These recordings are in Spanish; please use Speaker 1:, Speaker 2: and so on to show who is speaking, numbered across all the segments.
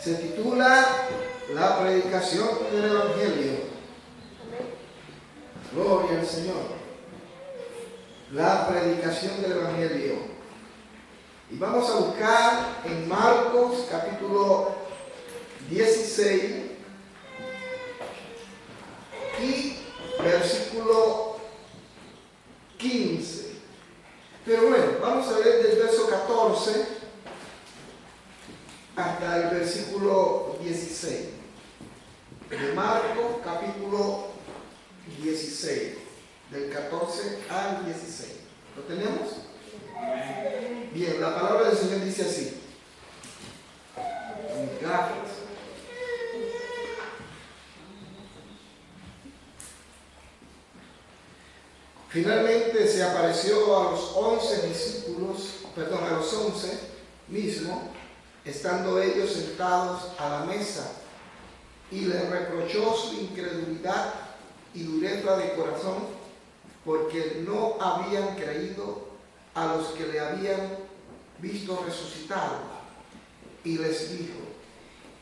Speaker 1: Se titula La predicación del Evangelio. Gloria al Señor. La predicación del Evangelio. Y vamos a buscar en Marcos capítulo 16 y versículo 15. Pero bueno, vamos a leer del verso 14 hasta el versículo 16. De Marcos capítulo 16, del 14 al 16. ¿Lo tenemos? Bien, la palabra del Señor dice así. Gracias. Finalmente se apareció a los 11 discípulos, a los 11 mismos, estando ellos sentados a la mesa, y les reprochó su incredulidad y dureza de corazón, porque no habían creído a los que le habían visto resucitado. Y les dijo: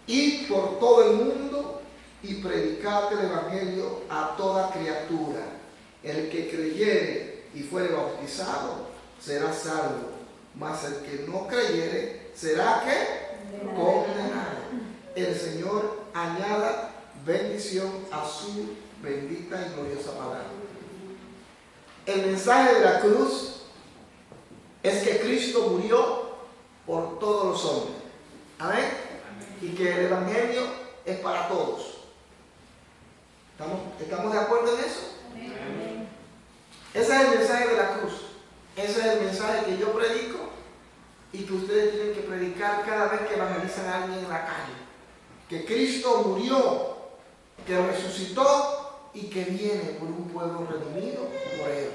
Speaker 1: id por todo el mundo y predicad el Evangelio a toda criatura. El que creyere y fuere bautizado será salvo, mas el que no creyere será ¿qué? Condenado. El Señor añada bendición a su bendita y gloriosa palabra. El mensaje de la cruz es que Cristo murió por todos los hombres. ¿Amén? Y que el Evangelio es para todos. ¿Estamos de acuerdo en eso? Amén. Ese es el mensaje de la cruz. Ese es el mensaje que yo predico y que ustedes tienen que predicar cada vez que evangelizan a alguien en la calle. Que Cristo murió, que resucitó y que viene por un pueblo redimido por Él.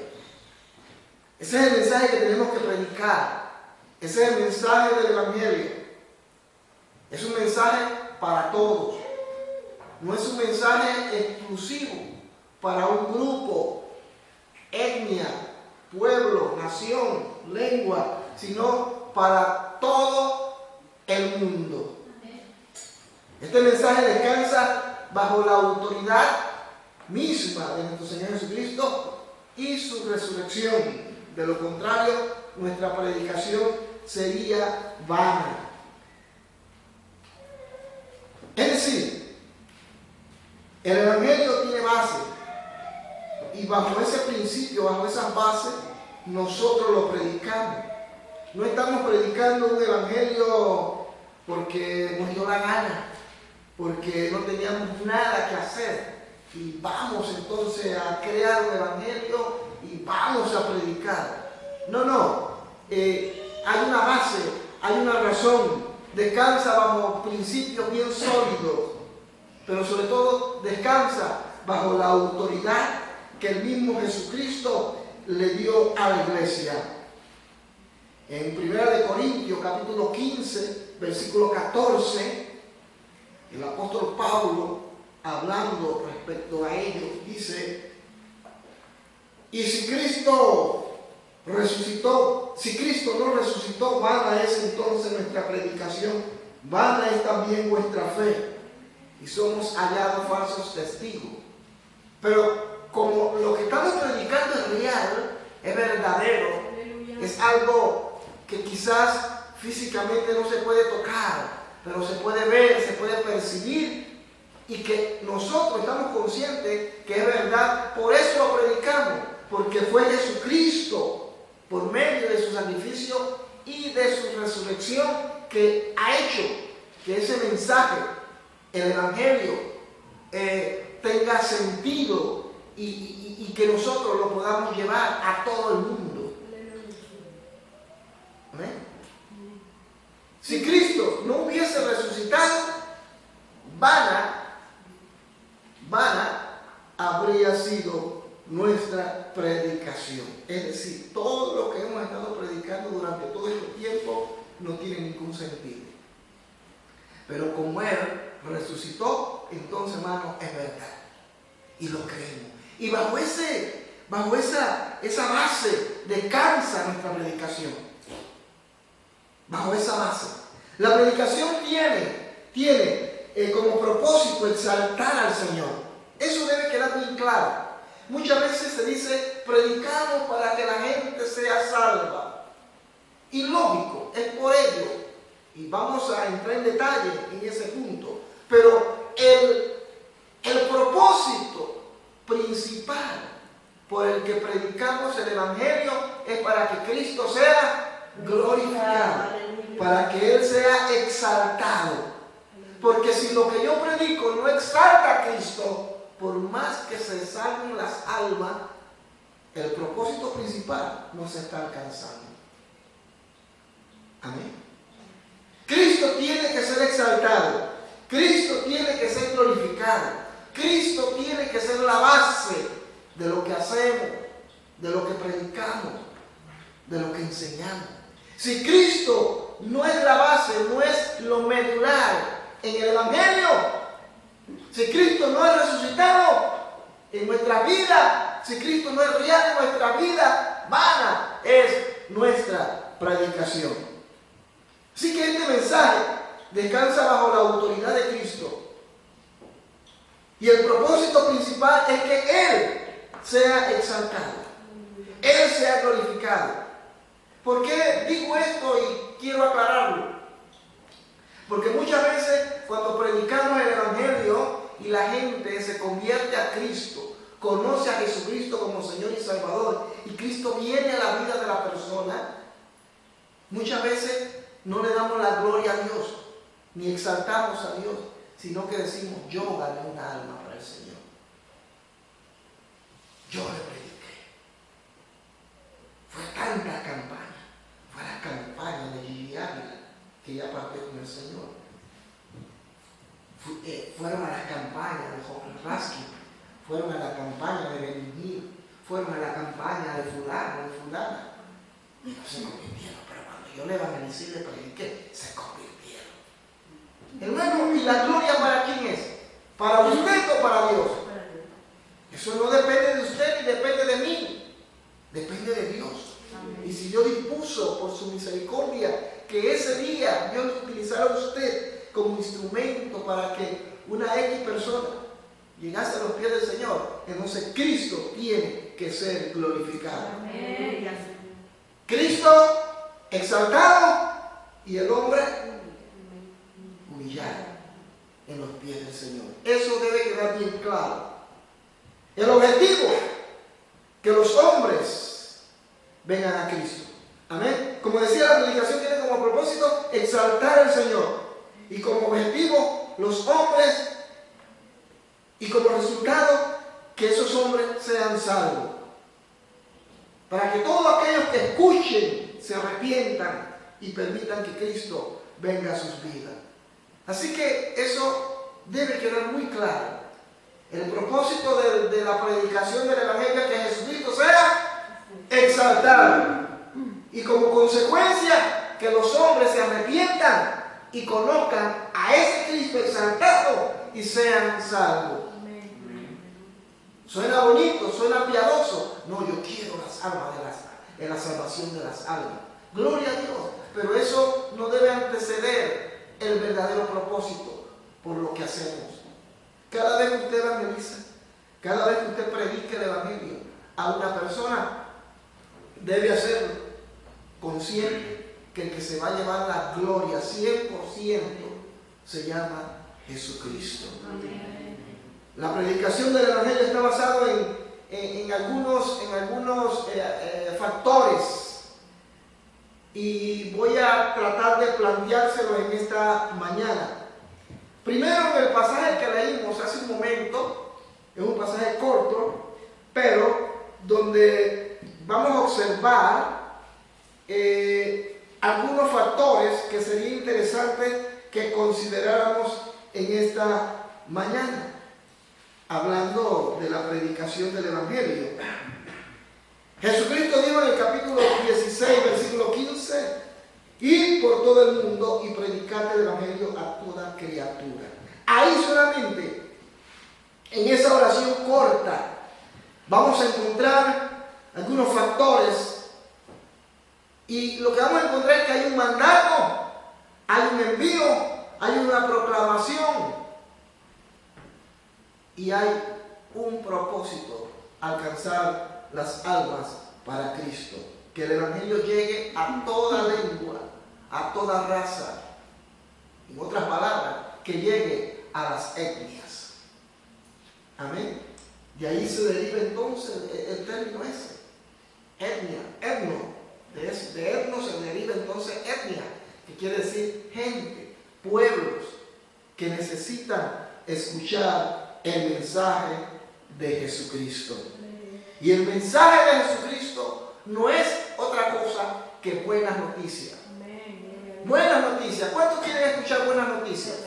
Speaker 1: Ese es el mensaje que tenemos que predicar. Ese es el mensaje del Evangelio. Es un mensaje para todos. No es un mensaje exclusivo para un grupo, etnia, pueblo, nación, lengua, sino para todo el mundo. Este mensaje descansa bajo la autoridad misma de nuestro Señor Jesucristo y su resurrección. De lo contrario, nuestra predicación sería vana. Es decir, el Evangelio tiene base, y bajo ese principio, bajo esas bases, nosotros lo predicamos. No estamos predicando un Evangelio porque nos dio la gana, porque no teníamos nada que hacer, y vamos entonces a crear un Evangelio y vamos a predicar. No. Hay una base, hay una razón. Descansa bajo principios bien sólidos, pero sobre todo descansa bajo la autoridad que el mismo Jesucristo le dio a la iglesia. En 1 Corintios capítulo 15, versículo 14, el apóstol Pablo, hablando respecto a ello, dice: y si Cristo no resucitó, vana es entonces nuestra predicación, vana es también vuestra fe, y somos hallados falsos testigos. Pero como lo que estamos predicando es real, es verdadero, es algo que quizás físicamente no se puede tocar, pero se puede ver, se puede percibir, y que nosotros estamos conscientes que es verdad, por eso lo predicamos, porque fue Jesucristo, por medio de su sacrificio y de su resurrección, que ha hecho que ese mensaje, el Evangelio, tenga sentido y que nosotros lo podamos llevar a todo el mundo. ¿Amén? Si Cristo no hubiese resucitado, vana habría sido nuestra predicación. Es decir, todo lo que hemos estado predicando durante todo este tiempo no tiene ningún sentido. Pero como Él resucitó, entonces, hermano, es verdad. Y lo creemos. Y bajo esa base descansa nuestra predicación. Bajo esa base. La predicación tiene tiene como propósito exaltar al Señor. Eso debe quedar bien claro. Muchas veces se dice, predicamos para que la gente sea salva. Y lógico, es por ello. Y vamos a entrar en detalle en ese punto. Pero el propósito principal por el que predicamos el Evangelio es para que Cristo sea glorificado, para que Él sea exaltado. Porque si lo que yo predico no exalta a Cristo, por más que se salven las almas, el propósito principal no se está alcanzando. Amén. Cristo tiene que ser exaltado, Cristo tiene que ser glorificado, Cristo tiene que ser la base de lo que hacemos, de lo que predicamos, de lo que enseñamos. Si Cristo no es la base, no es lo medular en el Evangelio, si Cristo no es resucitado en nuestra vida, si Cristo no es real en nuestra vida, vana es nuestra predicación. Así que este mensaje descansa bajo la autoridad de Cristo. Y el propósito principal es que Él sea exaltado, Él sea glorificado. ¿Por qué digo esto y quiero aclararlo? Porque muchas veces cuando predicamos el Evangelio y la gente se convierte a Cristo, conoce a Jesucristo como Señor y Salvador, y Cristo viene a la vida de la persona, muchas veces no le damos la gloria a Dios, ni exaltamos a Dios, sino que decimos, yo gané una alma para el Señor. Yo le prediqué. Fue tanta campaña. Fue la campaña de Gigi Ávila, que ya partió con el Señor. Fueron a la campaña de Jorge Raskin. Fueron a la campaña de Benigni. Fueron a la campaña de fulano, de fulana. Y no se convirtieron, pero cuando yo le evangelicé y le prediqué, se convirtieron. Hermano, ¿y la gloria para quién es? ¿Para usted o para Dios? Eso no depende de usted ni depende de mí. Depende de Dios. Y si Dios dispuso por su misericordia que ese día Dios utilizara a usted como instrumento para que una X persona llegase a los pies del Señor, entonces Cristo tiene que ser glorificado. Cristo exaltado y el hombre humillado en los pies del Señor. Eso debe quedar bien claro. El objetivo, que los hombres vengan a Cristo. Amén. Como decía, la predicación tiene como propósito exaltar al Señor. Y como objetivo, los hombres, y como resultado, que esos hombres sean salvos. Para que todos aquellos que escuchen se arrepientan y permitan que Cristo venga a sus vidas. Así que eso debe quedar muy claro. El propósito de la predicación del Evangelio es que Jesucristo sea exaltado. Y como consecuencia, que los hombres se arrepientan y conozcan a ese Cristo exaltado y sean salvos. Suena bonito, suena piadoso. No, yo quiero las almas de la salvación de las almas. Gloria a Dios. Pero eso no debe anteceder el verdadero propósito por lo que hacemos. Cada vez que usted evangeliza, cada vez que usted predica el Evangelio a una persona, debe hacerlo consciente que el que se va a llevar la gloria 100% se llama Jesucristo. La predicación del Evangelio está basada en algunos factores, y voy a tratar de planteárselo en esta mañana. Primero, en el pasaje que leímos hace un momento, es un pasaje corto, pero donde vamos a observar algunos factores que sería interesante que consideráramos en esta mañana, hablando de la predicación del Evangelio. Jesucristo dijo en el capítulo 16, versículo 15, ir por todo el mundo y predicar el Evangelio a toda criatura. Ahí solamente, en esa oración corta, vamos a encontrar algunos factores, y lo que vamos a encontrar es que hay un mandato, hay un envío, hay una proclamación y hay un propósito: alcanzar las almas para Cristo. Que el Evangelio llegue a toda lengua, a toda raza. En otras palabras, que llegue a las etnias. Amén. De ahí se deriva entonces el término ese. Etnia, etno. De etno se deriva entonces etnia, que quiere decir gente, pueblos que necesitan escuchar el mensaje de Jesucristo. Y el mensaje de Jesucristo no es otra cosa que buenas noticias. Buenas noticias. ¿Cuántos quieren escuchar buenas noticias?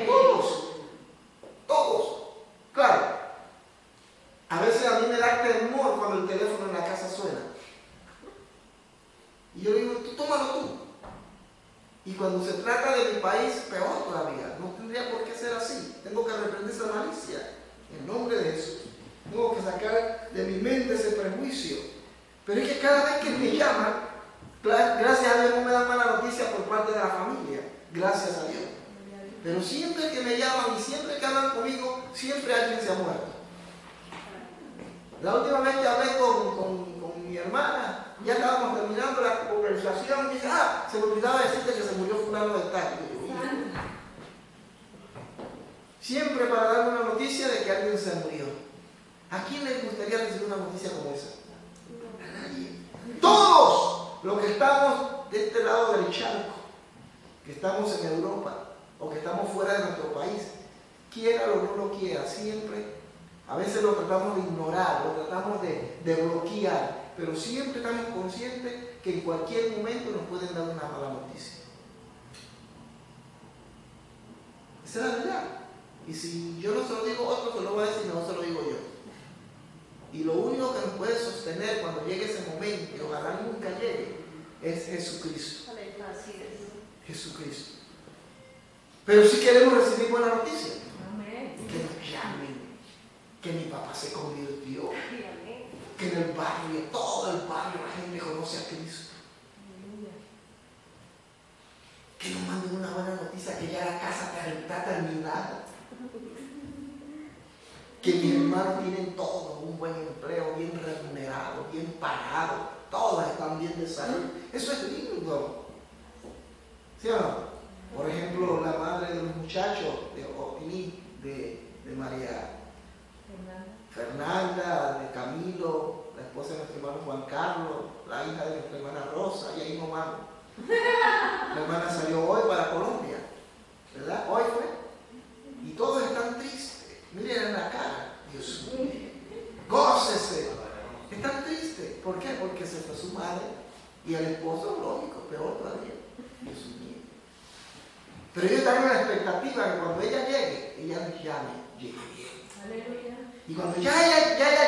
Speaker 1: Todos. Todos. Claro. A veces a mí me da temor cuando el teléfono en la casa suena. Y yo digo, tú tómalo tú. Y cuando se trata de mi país, peor todavía. No tendría por qué ser así. Tengo que reprender esa malicia en nombre de Jesús. Tengo que sacar de mi mente ese prejuicio. Pero es que cada vez que me llaman, gracias a Dios no me dan mala noticia por parte de la familia. Gracias a Dios. Pero siempre que me llaman y siempre que hablan conmigo, siempre alguien se ha muerto. La última vez que hablé con mi hermana, ya estábamos terminando la conversación, y dije, se me olvidaba decirte que se murió fulano de tal. Siempre para dar una noticia de que alguien se murió. ¿A quién le gustaría recibir una noticia como esa? A nadie. Todos los que estamos de este lado del charco, que estamos en Europa o que estamos fuera de nuestro país, quiera o no lo quiera, siempre, a veces lo tratamos de ignorar, lo tratamos de bloquear, pero siempre estamos conscientes que en cualquier momento nos pueden dar una mala noticia. Esa es la verdad. Y si yo no se lo digo a otro, se lo va a decir, no se lo digo yo. Y lo único que nos puede sostener cuando llegue ese momento, y ojalá nunca llegue, es Jesucristo. Jesucristo. Pero si queremos recibir buena noticia, que nos llamen, que mi papá se convirtió, que en el barrio, todo el barrio, la gente conoce a Cristo. Que nos manden una buena noticia, que ya la casa está terminada. Que mis hermanos tienen todo, un buen empleo, bien remunerado, bien pagado, todas están bien de salud. Eso es lindo. ¿Sí o no? Por ejemplo, la madre de los muchachos de María Fernanda, de Camilo, la esposa de nuestro hermano Juan Carlos, la hija de nuestra hermana Rosa, y ahí no vamos. La hermana salió hoy para Colombia, ¿verdad? Hoy fue. Y todos están tristes. Miren en la cara, Dios mío, gócese. Están tristes. ¿Por qué? Porque se fue su madre y el esposo, lógico, peor todavía. Dios mío. Pero ellos están en la expectativa que cuando ella llegue, ella nos llame, llegue bien. Aleluya. Y cuando ya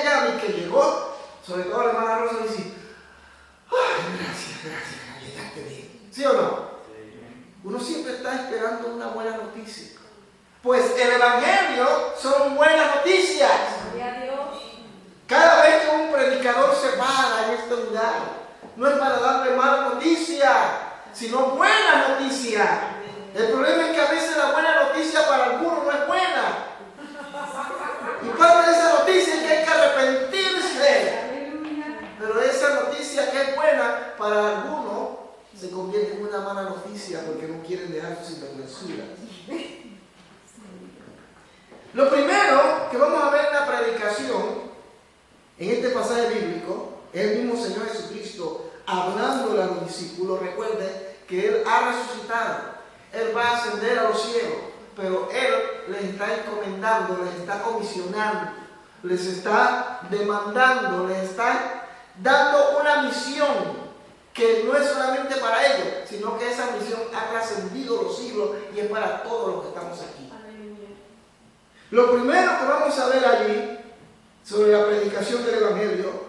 Speaker 1: llame que llegó, sobre todo la hermana Rosa dice, ¡ay, gracias, llegaste bien! ¿Sí o no? Sí. Uno siempre está esperando una buena noticia. Pues el Evangelio son buenas noticias. Cada vez que un predicador se para en este lugar, no es para darle mala noticia, sino buena noticia. El problema es que a veces la buena noticia para algunos no es buena. Y parte de esa noticia es que hay que arrepentirse. Pero esa noticia que es buena para algunos se convierte en una mala noticia porque no quieren dejar sus sinvergüenzuras. Lo primero que vamos a ver en la predicación, en este pasaje bíblico, es el mismo Señor Jesucristo hablándole a los discípulos. Recuerden que Él ha resucitado, Él va a ascender a los cielos, pero Él les está encomendando, les está comisionando, les está demandando, les está dando una misión que no es solamente para ellos, sino que esa misión ha trascendido los siglos y es para todos los que estamos aquí. Lo primero que vamos a ver allí sobre la predicación del Evangelio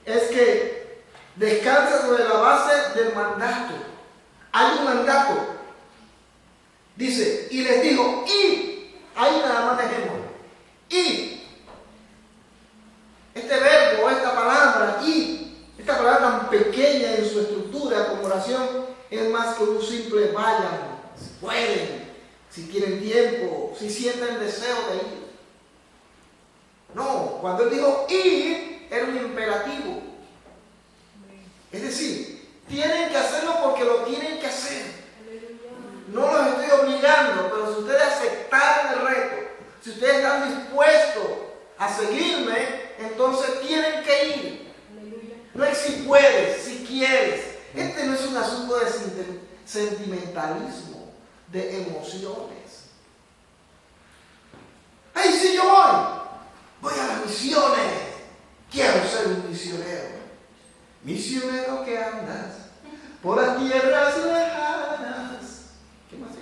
Speaker 1: es que descansa sobre la base del mandato. Hay un mandato. Dice, y les dijo, y, ahí nada más dejemos, y. Este verbo, esta palabra, y, esta palabra tan pequeña en su estructura como oración, es más que un simple vayan, si pueden, si si sienten deseo de ir. No, cuando él dijo ir, era un imperativo. Es decir, tienen que hacerlo porque lo tienen que hacer. No los estoy obligando, pero si ustedes aceptaron el reto, si ustedes están dispuestos a seguirme, entonces tienen que ir. No es si puedes, si quieres. Este no es un asunto de sentimentalismo, de emociones. ¡Ay, sí, yo voy a las misiones! Quiero ser un misionero. Misionero que andas por las tierras lejanas. ¿Qué más?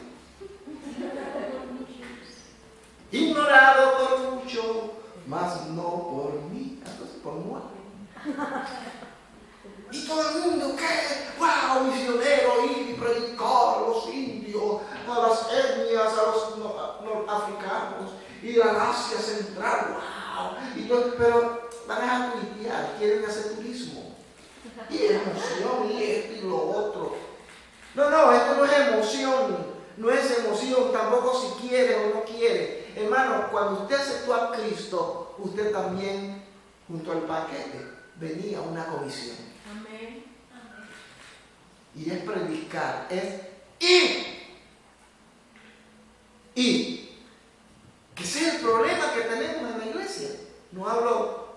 Speaker 1: Ignorado por mucho, mas no por mí. Entonces, por mí. Y todo el mundo, ¿qué? ¡Wow! Misionero, ir y predicar a los indios, a las etnias, a los norafricanos y a Asia Central. ¡Wow! Y todo, pero van a tuitear, quieren hacer turismo. Y emoción, y esto y lo otro. No, esto no es emoción. No es emoción, tampoco si quiere o no quiere. Hermano, cuando usted aceptó a Cristo, usted también, junto al paquete, venía una comisión.
Speaker 2: Amén.
Speaker 1: Y es predicar, es ir. Ir. Que ese es el problema que tenemos en la iglesia. No hablo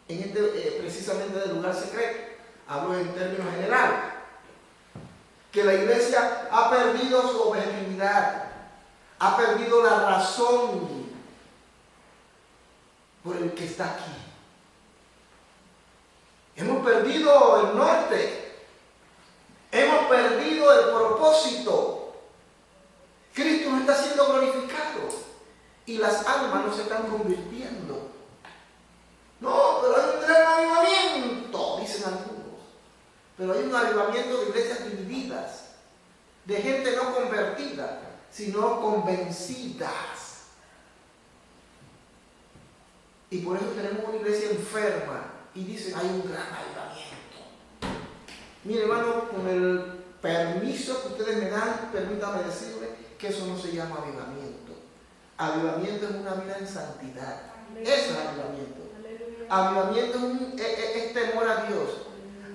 Speaker 1: precisamente del lugar secreto, hablo en términos generales. Que la iglesia ha perdido su objetividad, ha perdido la razón por el que está aquí. Hemos perdido el norte, hemos perdido el propósito. Cristo no está siendo glorificado y las almas no se están convirtiendo. No, pero hay un gran avivamiento, dicen algunos. Pero hay un avivamiento de iglesias divididas, de gente no convertida, sino convencidas. Y por eso tenemos una iglesia enferma y dicen, hay un gran avivamiento. Mire, hermano, con el permiso que ustedes me dan, permítame decirle que eso no se llama avivamiento. Avivamiento es una vida en santidad. Eso es avivamiento. Avivamiento es temor a Dios.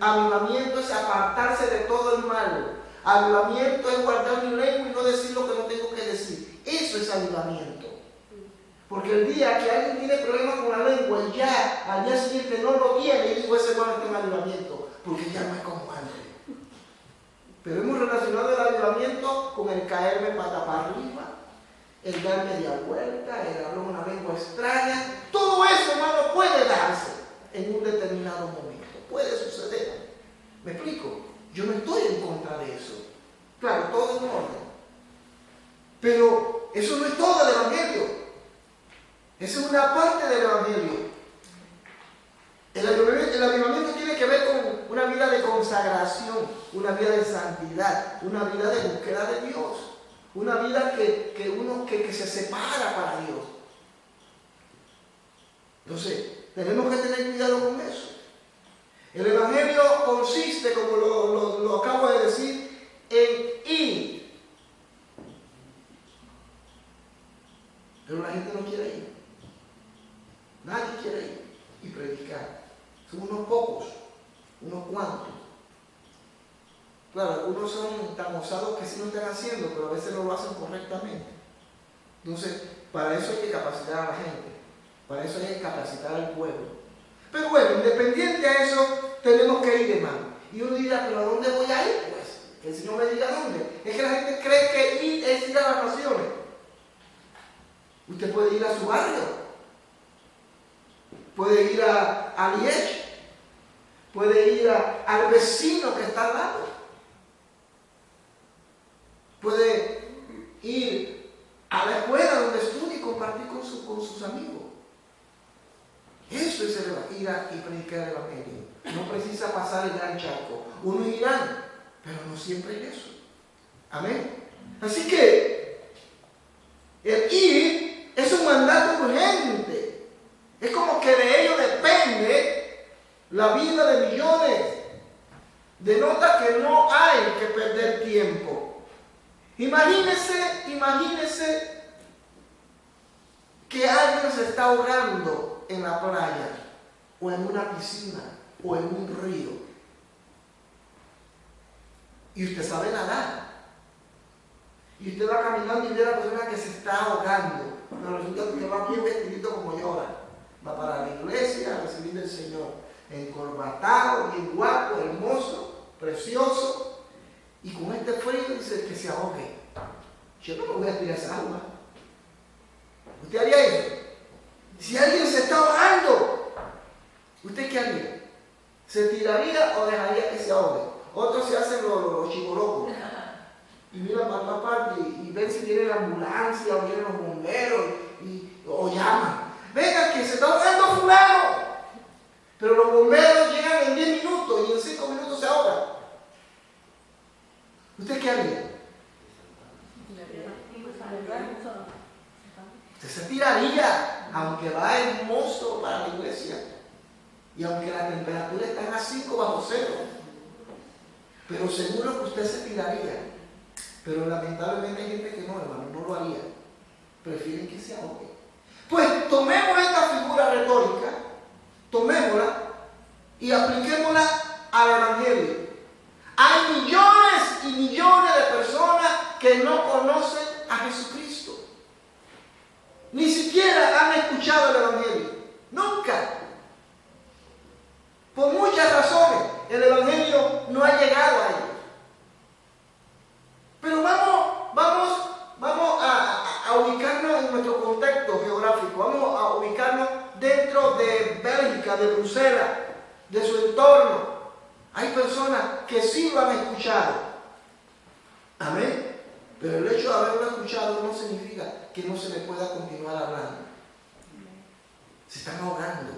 Speaker 1: Avivamiento es apartarse de todo el mal. Avivamiento es guardar mi lengua y no decir lo que no tengo que decir. Eso es avivamiento. Porque el día que alguien tiene problemas con la lengua y ya al día siguiente no lo tiene, y digo, ese hermano está en avivamiento, porque ya no es como antes. Pero hemos relacionado el avivamiento con el caerme pata para arriba, el dar media vuelta, el hablar una lengua extraña. Todo eso, hermano, puede darse en un determinado momento. Puede suceder. ¿Me explico? Yo no estoy en contra de eso. Claro, todo en orden. Pero eso no es todo el evangelio. Esa es una parte del evangelio. El avivamiento tiene que ver con una vida de consagración, una vida de santidad, una vida de búsqueda de Dios, una vida que se separa para Dios. Entonces, tenemos que tener cuidado con eso. El evangelio consiste, como lo acabo de decir, en ir. Pero la gente no quiere ir. Nadie quiere ir y predicar. Son unos pocos, unos cuantos. Claro, algunos son tan osados que sí lo están haciendo, pero a veces no lo hacen correctamente. Entonces, para eso hay que capacitar a la gente. Para eso hay que capacitar al pueblo. Pero bueno, independiente a eso, tenemos que ir, hermano. Y uno dirá, ¿pero a dónde voy a ir? Pues, que el Señor me diga dónde. Es que la gente cree que ir es ir a las naciones. Usted puede ir a su barrio. Puede ir a Liege. Puede ir al vecino que está al lado. Puede ir a la escuela donde estudia y compartir con sus amigos. Eso es ir y predicar el evangelio. No precisa pasar el gran charco. Uno irá, pero no siempre es eso. Amén. Así que el ir es un mandato urgente. Es como que de ello depende la vida de millones. Denota que no hay que perder tiempo. Imagínese se está ahogando en la playa, o en una piscina, o en un río, y usted sabe nadar, y usted va caminando y ve a la persona que se está ahogando, pero resulta que va bien vestidito como yo ahora, va para la iglesia a recibir del Señor, encorbatado, bien guapo, hermoso, precioso, y con este frío dice que se ahogue. Yo no me voy a tirar esa agua. ¿Usted haría eso? Si alguien se está ahogando, ¿usted qué haría? ¿Se tiraría o dejaría que se ahogue? Otros se hacen los chicolocos y miran para otra parte y ven si viene la ambulancia o vienen los bomberos o llaman. Venga, que se está ahogando fulano. Pero los bomberos llegan en 10 minutos y en 5 minutos se ahogan. ¿Usted qué haría? Usted se tiraría, aunque va hermoso para la iglesia y aunque la temperatura está a 5 bajo cero, pero seguro que usted se tiraría. Pero lamentablemente hay gente que no, hermano, no lo haría, prefieren que se ahogue. Pues tomemos esta figura retórica, tomémosla y apliquémosla al Evangelio. Hay millones y millones de personas que no conocen a Jesucristo. Ni siquiera han escuchado el Evangelio. Nunca. Por muchas razones, el Evangelio no ha llegado a ellos. Pero vamos a ubicarnos en nuestro contexto geográfico. Vamos a ubicarnos dentro de Bélgica, de Bruselas, de su entorno. Hay personas que sí lo han escuchado. Amén. Pero el hecho de haberlo escuchado no significa que no se le pueda continuar hablando. Se están ahogando.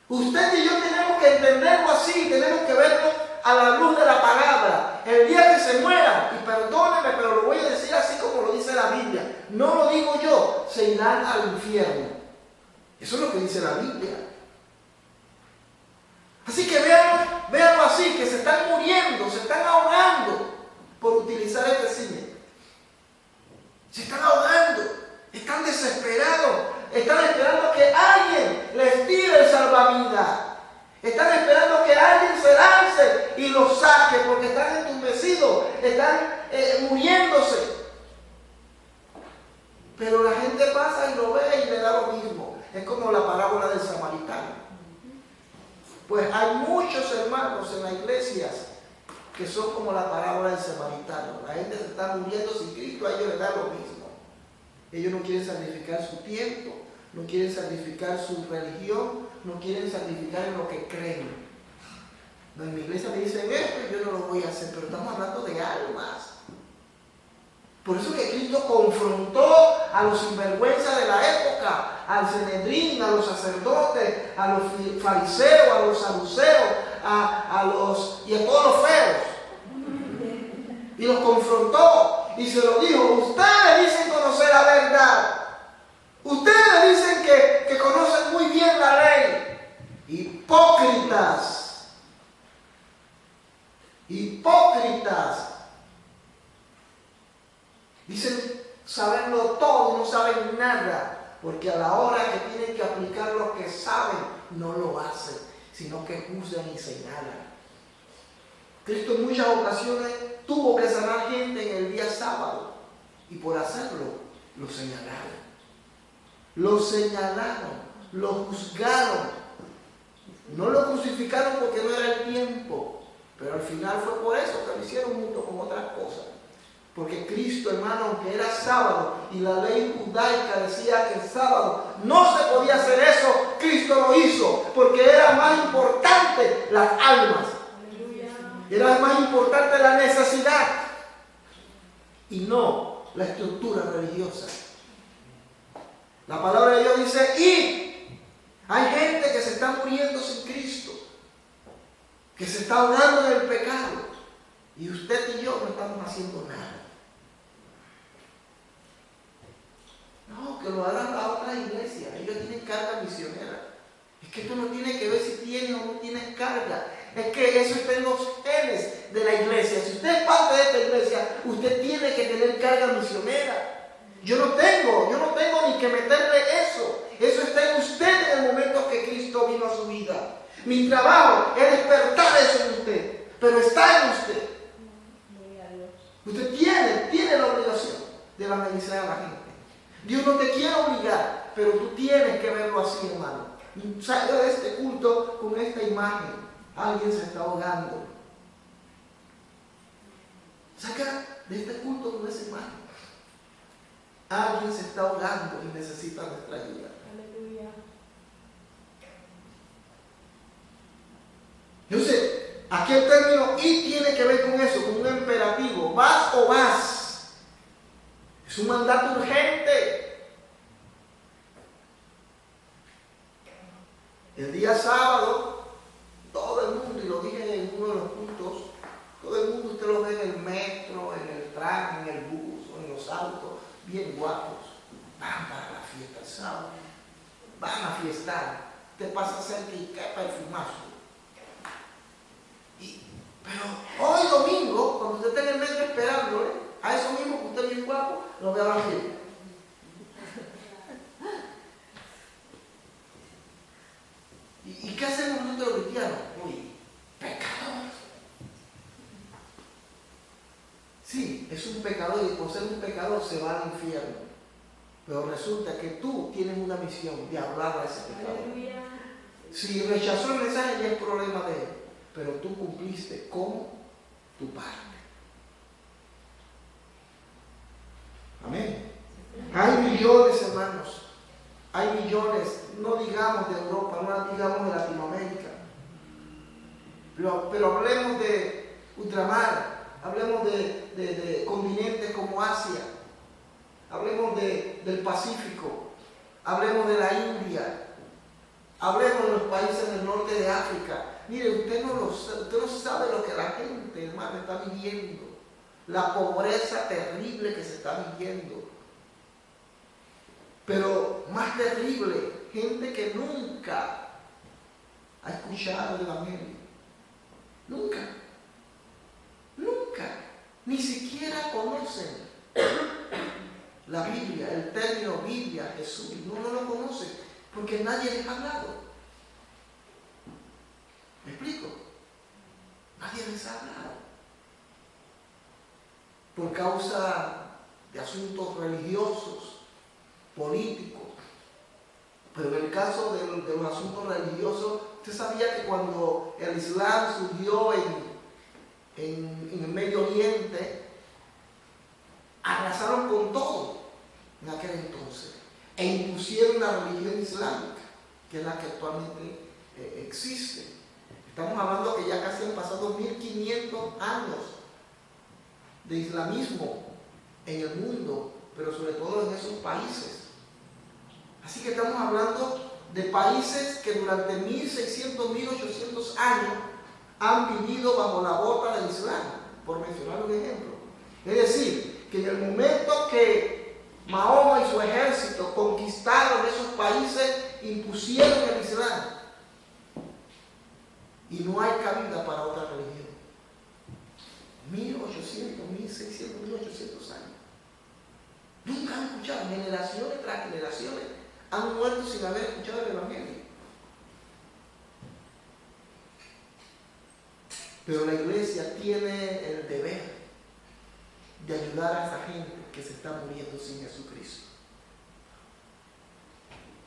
Speaker 1: Usted y yo tenemos que entenderlo así, tenemos que verlo a la luz de la palabra. El día que se mueran, y perdóneme, pero lo voy a decir así como lo dice la Biblia, no lo digo yo, se irán al infierno. Eso es lo que dice la Biblia. Así que véanlo así, que se están muriendo, se están ahogando, por utilizar este cine. Se están ahogando, están desesperados, están esperando que alguien les tire el salvavidas. Están esperando que alguien se lance y los saque porque están entumecidos, están muriéndose. Pero la gente pasa y lo ve y le da lo mismo. Es como la parábola del samaritano. Pues hay muchos hermanos en las iglesias que son como la parábola del samaritano. La gente se está muriendo sin Cristo, a ellos les da lo mismo. Ellos no quieren sacrificar su tiempo, no quieren sacrificar su religión, no quieren sacrificar en lo que creen. En mi iglesia me dicen esto y yo no lo voy a hacer, pero estamos hablando de almas. Por eso que Cristo confrontó a los sinvergüenzas de la época, al Sanedrín, a los sacerdotes, a los fariseos, a los saduceos, y a todos los feos. Y los confrontó y se lo dijo: ustedes dicen conocer la verdad. Ustedes dicen que conocen muy bien la ley. Hipócritas. Hipócritas. Dicen saberlo todo y no saben nada, porque a la hora que tienen que aplicar lo que saben, no lo hacen, sino que juzgan y señalan. Cristo en muchas ocasiones tuvo que sanar gente en el día sábado, y por hacerlo, lo señalaron. Lo señalaron, lo juzgaron. No lo crucificaron porque no era el tiempo, pero al final fue por eso que lo hicieron junto con otras cosas. Porque Cristo, hermano, aunque era sábado y la ley judaica decía que el sábado no se podía hacer eso, Cristo lo hizo porque era más importante las almas. Era más importante la necesidad y no la estructura religiosa. La palabra de Dios dice: y hay gente que se está muriendo sin Cristo, que se está ahogando en el pecado, y usted y yo no estamos haciendo nada. No, que lo hagan las otras iglesias. Ellos tienen carga misionera. Es que esto no tiene que ver si tienes o no tienes carga. Es que eso está en los genes de la iglesia. Si usted es parte de esta iglesia, usted tiene que tener carga misionera. Yo no tengo ni que meterle eso. Mi trabajo es despertar eso en usted, pero está en usted. Usted tiene la obligación de evangelizar a la gente. Dios no te quiere obligar, pero tú tienes que verlo así, hermano. Salga de este culto con esta imagen. Alguien se está ahogando. Saca de este culto con esa imagen. Alguien se está ahogando y necesita nuestra ayuda.
Speaker 2: Aleluya.
Speaker 1: Entonces, aquí el término "y" tiene que ver con eso, con un imperativo. ¿Vas o vas? Es un mandato urgente. El día sábado, todo el mundo, y lo dije en uno de los puntos, todo el mundo usted lo ve en el metro, en el tram, en el bus o en los autos, bien guapos. Van para la fiesta el sábado. Van a fiestar. Te pasa cerca y qué perfumazo. Pero hoy domingo, cuando usted está en el metro esperándole, a eso mismo que usted es bien guapo, lo ve a la fiesta. ¿Y qué hacemos nosotros los cristianos? Uy, pecadores. Sí, es un pecador y por ser un pecador se va al infierno. Pero resulta que tú tienes una misión de hablar a ese pecador. Si rechazó el mensaje ya es problema de él, pero tú cumpliste con tu parte. Amén. Hay millones, hermanos. Hay millones, no digamos de Europa, no digamos de Latinoamérica. Pero hablemos de ultramar, hablemos de continentes como Asia, hablemos del Pacífico, hablemos de la India, hablemos de los países del norte de África. Mire, usted no sabe lo que la gente, hermano, está viviendo. La pobreza terrible que se está viviendo. Pero más terrible, gente que nunca ha escuchado el Evangelio. Nunca. Nunca. Ni siquiera conocen la Biblia, el término Biblia, Jesús. No lo conocen porque nadie les ha hablado. ¿Me explico? Nadie les ha hablado. Por causa de asuntos religiosos, políticos. Pero en el caso de los asuntos religiosos, usted sabía que cuando el Islam surgió en el Medio Oriente, arrasaron con todo en aquel entonces e impusieron la religión islámica, que es la que actualmente existe. Estamos hablando que ya casi han pasado 1500 años de islamismo en el mundo, pero sobre todo en esos países. Así que estamos hablando de países que durante 1600, 1800 años han vivido bajo la bota del Islam, por mencionar un ejemplo. Es decir, que en el momento que Mahoma y su ejército conquistaron esos países, impusieron el Islam. Y no hay cabida para otra religión. 1800, 1600, 1800 años. Nunca han escuchado, generaciones tras generaciones han muerto sin haber escuchado el Evangelio. Pero la iglesia tiene el deber de ayudar a esa gente que se está muriendo sin Jesucristo.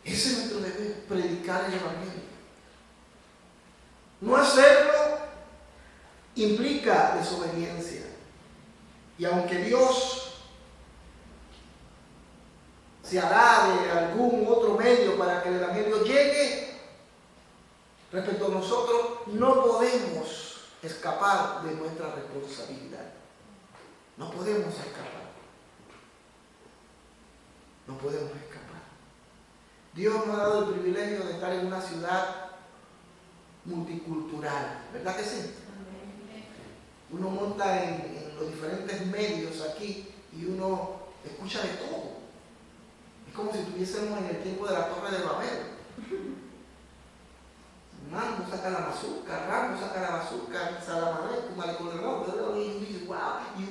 Speaker 1: Ese es nuestro deber, predicar el Evangelio. No hacerlo implica desobediencia. Y aunque Dios se hará de algún otro medio para que el Evangelio llegue, respecto a nosotros, no podemos escapar de nuestra responsabilidad. No podemos escapar. No podemos escapar. Dios nos ha dado el privilegio de estar en una ciudad multicultural, ¿verdad que sí? Uno monta en los diferentes medios aquí y uno escucha de todo. Es como si estuviésemos en el tiempo de la Torre de Babel. Mango saca la bazooka, Rambo saca la bazooka, Salamané, Malecón del Norte, y dice, wow, y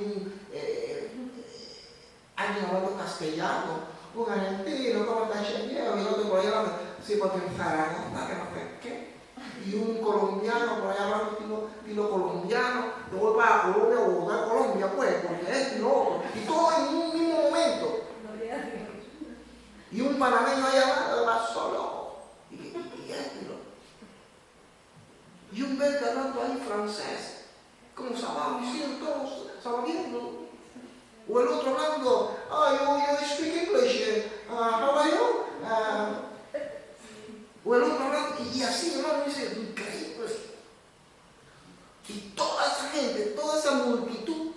Speaker 1: alguien hablando castellano, un argentino, como está chequeado, y el otro por ahí hablando, sí, porque en Zaragoza, que no sé qué. y un colombiano por allá hablando estilo colombiano, yo voy para Colombia o voy a Colombia, pues, porque esto y lo otro, y todo en un mismo momento. Y un panameño allá va solo, y esto y lo otro. Y un belga hablando ahí francés, como estaba diciendo todos, estaba viendo. O el otro hablando, you speak English, how are you? O el otro hablando, y así, hermano, dice, increíble. Y toda esa gente, toda esa multitud,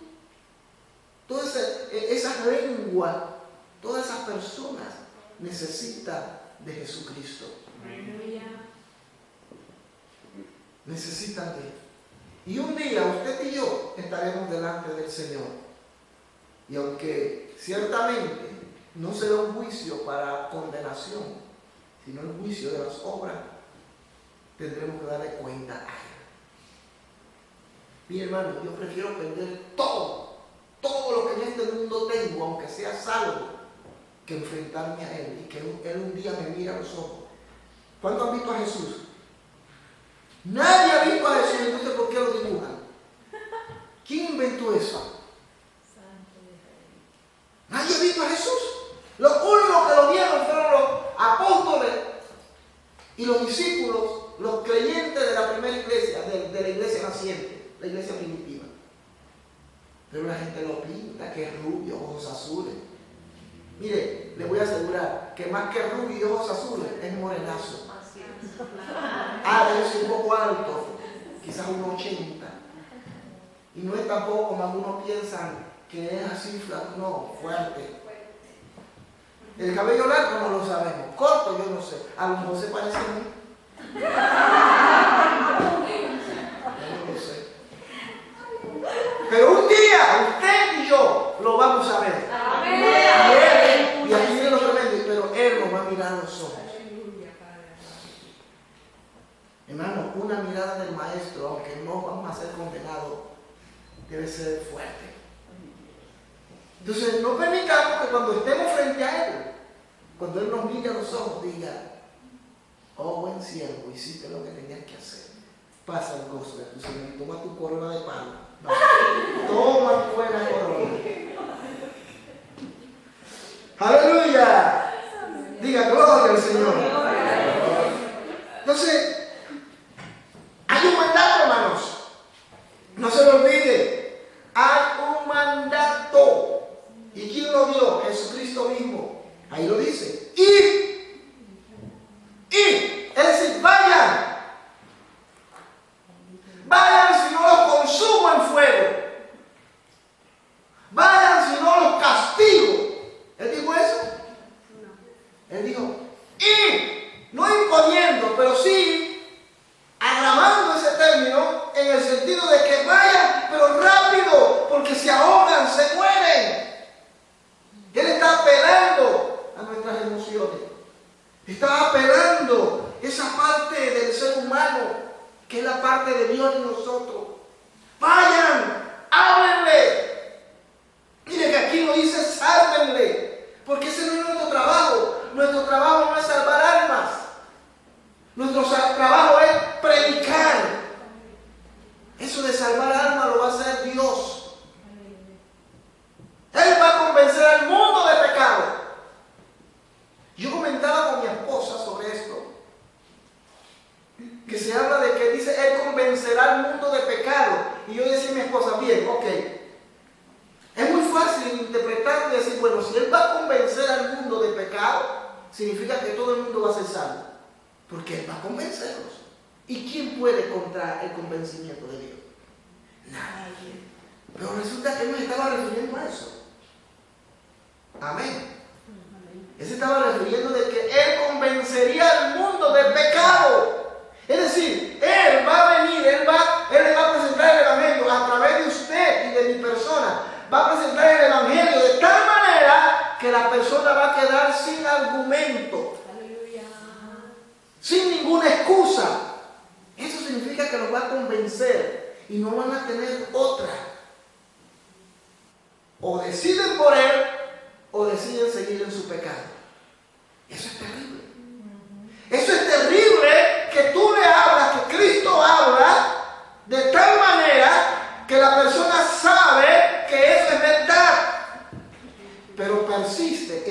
Speaker 1: toda esa lengua, todas esas personas necesitan de Jesucristo. Necesitan de Él. Y un día usted y yo estaremos delante del Señor. Y aunque ciertamente no será un juicio para condenación, sino el juicio de las obras, tendremos que darle cuenta a Él. Mi hermano, yo prefiero perder todo lo que en este mundo tengo, aunque sea salvo, que enfrentarme a Él y que Él un día me mire a los ojos. ¿Cuántos han visto a Jesús? Nadie ha visto a Jesús, entonces ¿por qué lo dibujan? ¿Quién inventó eso? Nadie ha visto a Jesús. Los únicos que lo vieron fueron los apóstoles y los discípulos, los creyentes de la primera iglesia, de la iglesia naciente, la iglesia primitiva. Pero la gente lo pinta, que es rubio, ojos azules. Mire, le voy a asegurar que más que rubio y ojos azules es morenazo. Es un poco alto, quizás 1,80. Y no es tampoco como algunos piensan que es así, no, fuerte. El cabello largo no lo sabemos, corto yo no sé, a lo mejor se parece a mí. Yo no sé. Pero un día usted y yo lo vamos a ver. Y aquí viene lo tremendo, pero Él nos va a mirar a los ojos. Hermano, una mirada del maestro, aunque no vamos a ser condenados, debe ser fuerte. Entonces no permitamos que cuando estemos frente a Él, cuando Él nos mire a los ojos, diga, oh buen siervo, hiciste lo que tenías que hacer. Pasa el gozo de tu Señor y toma tu corona de palo. Toma tu buena corona. Aleluya. Diga gloria al Señor. Entonces, hay un mandato, hermanos. No se lo olvide. Hay un mandato. ¿Y quién lo dio? Jesucristo mismo. Ahí lo dice. ¡Ir! Es decir, vayan. Vayan si no los consumo en fuego. Vayan si no los castigo. ¿Él dijo eso? No. Él dijo, ir. No imponiendo, pero sí agravando ese término en el sentido de que vayan, pero rápido, porque se ahogan, se mueren. Él está apelando a nuestras emociones. Está apelando esa parte del ser humano que es la parte de Dios en nosotros. Vayan, háblenle. Mire que aquí no dice sálvenle, porque ese no es nuestro trabajo. Nuestro trabajo no es salvar almas. Nuestro trabajo es predicar. Eso de salvar almas lo va a hacer Dios. Él va a convencer al mundo de pecado. Yo comentaba con mi esposa sobre esto, que se habla de que dice, Él convencerá al mundo de pecado. Y yo decía a mi esposa, bien, ok. Es muy fácil interpretar y decir, bueno, si Él va a convencer al mundo de pecado, significa que todo el mundo va a ser salvo. Porque Él va a convencerlos. ¿Y quién puede contra el convencimiento de Dios? Nadie. Pero resulta que Él no estaba refiriendo a eso. Amén. Él se estaba refiriendo de que Él convencería al mundo del pecado. Es decir, Él va a venir, Él le va a presentar el Evangelio a través de usted y de mi persona. Va a presentar el Evangelio de tal manera que la persona va a quedar sin argumento. Aleluya. Sin ninguna excusa. Eso significa que los va a convencer y no van a tener otra. O deciden por Él o deciden seguir en su pecado. Eso es terrible. Eso es terrible que tú le hablas, que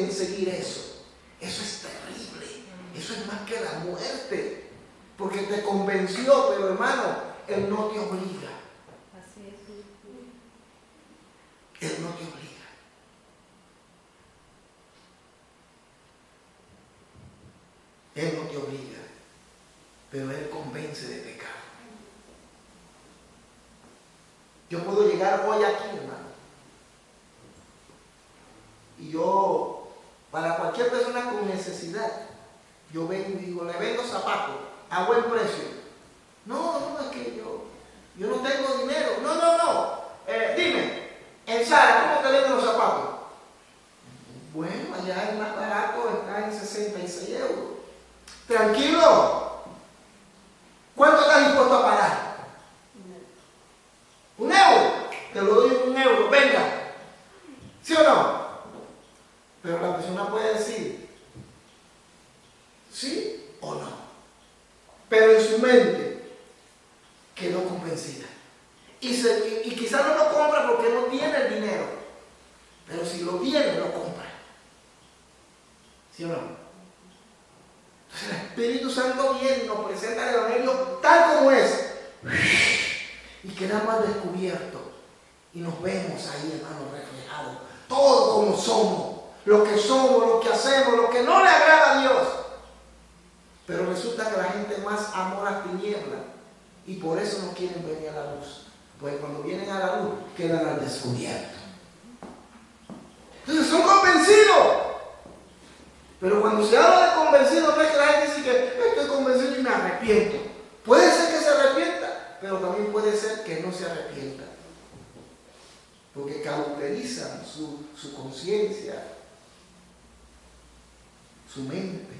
Speaker 1: en seguir eso. Eso es terrible. Eso es más que la muerte. Porque te convenció, pero hermano, Él no te obliga.
Speaker 2: Así es.
Speaker 1: Él no te obliga. Él no te obliga, pero Él convence de pecado. Yo puedo llegar hoy aquí, hermano, y yo, para cualquier persona con necesidad, yo vengo y digo, le vendo zapatos a buen precio. No, es que yo no tengo dinero. No. Dime, en Zara, ¿cómo te venden los zapatos? Bueno, allá el más barato está en 66 euros. Tranquilo. ¿Cuánto estás dispuesto a pagar? ¿1 euro? Te lo doy 1 euro. Venga. ¿Sí o no? Pero la persona puede decir sí o no. Pero en su mente quedó convencida. Y quizás no lo compra porque no tiene el dinero. Pero si lo tiene, lo compra. ¿Sí o no? Entonces el Espíritu Santo viene y nos presenta el Evangelio tal como es. Y quedamos al descubierto. Y nos vemos ahí, hermanos, reflejados. Todo como somos. Lo que somos, lo que hacemos, lo que no le agrada a Dios. Pero resulta que la gente más amó las tinieblas. Y por eso no quieren venir a la luz. Pues cuando vienen a la luz, quedan al descubierto. Entonces son convencidos. Pero cuando se habla de convencido, no es que la gente dice que estoy convencido y me arrepiento. Puede ser que se arrepienta, pero también puede ser que no se arrepienta. Porque cauterizan su conciencia, su mente.